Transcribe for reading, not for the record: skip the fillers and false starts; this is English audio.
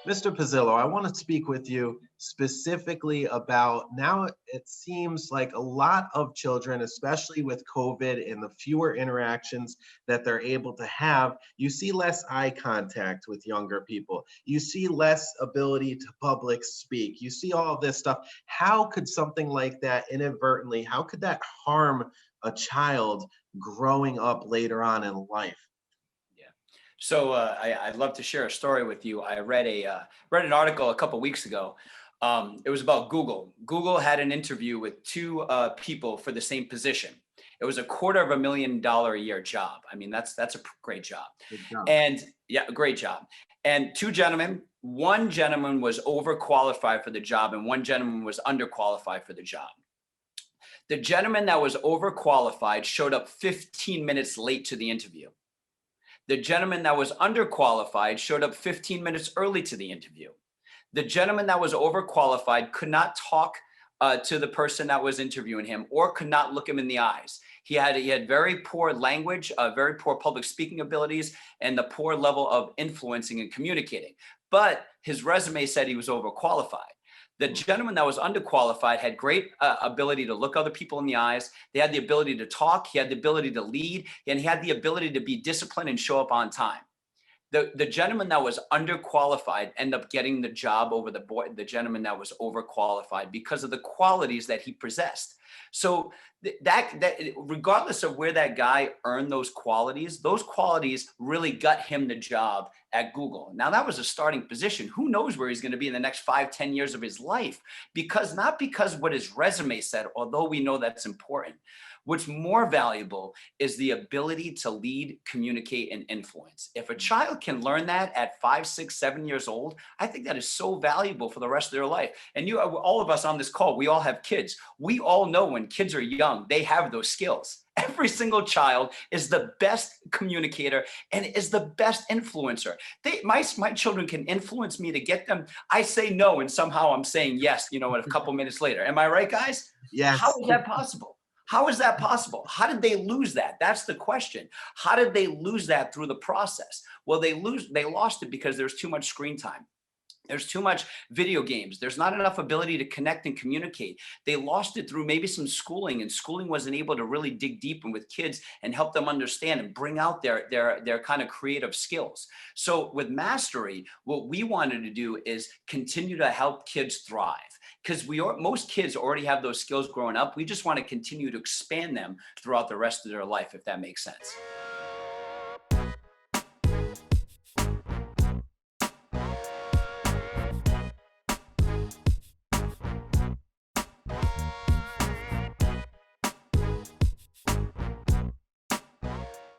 Mr. Pezzillo, I want to speak with you specifically about now it seems like a lot of children, especially with COVID and the fewer interactions that they're able to have, you see less eye contact with younger people. You see less ability to public speak. You see all of this stuff. How could something like that inadvertently, how could that harm a child growing up later on in life? So I'd love to share a story with you. I read read an article a couple weeks ago. It was about Google. Google had an interview with two people for the same position. It was a $250,000 a year job. I mean, that's a great job. Good job. And yeah, great job. And two gentlemen, one gentleman was overqualified for the job and one gentleman was underqualified for the job. The gentleman that was overqualified showed up 15 minutes late to the interview. The gentleman that was underqualified showed up 15 minutes early to the interview. The gentleman that was overqualified could not talk to the person that was interviewing him or could not look him in the eyes. He had very poor language, very poor public speaking abilities, and the poor level of influencing and communicating. But his resume said he was overqualified. The gentleman that was underqualified had great ability to look other people in the eyes. They had the ability to talk. He had the ability to lead, and he had the ability to be disciplined and show up on time. The gentleman that was underqualified ended up getting the job over the gentleman that was overqualified because of the qualities that he possessed. So that regardless of where that guy earned those qualities really got him the job at Google. Now that was a starting position. Who knows where he's going to be in the next 5-10 years of his life? Not because what his resume said, although we know that's important. What's more valuable is the ability to lead, communicate, and influence. If a child can learn that at 5, 6, 7 years old, I think that is so valuable for the rest of their life. And all of us on this call, we all have kids. We all know when kids are young, they have those skills. Every single child is the best communicator and is the best influencer. My children can influence me to get them. I say no, and somehow I'm saying yes, a couple minutes later. Am I right, guys? Yes. How is that possible? How is that possible? How did they lose that? That's the question. How did they lose that through the process? Well, they lost it because there's too much screen time. There's too much video games. There's not enough ability to connect and communicate. They lost it through maybe some schooling, and schooling wasn't able to really dig deep in with kids and help them understand and bring out their kind of creative skills. So with Mastery, what we wanted to do is continue to help kids thrive, because most kids already have those skills growing up. We just want to continue to expand them throughout the rest of their life, if that makes sense.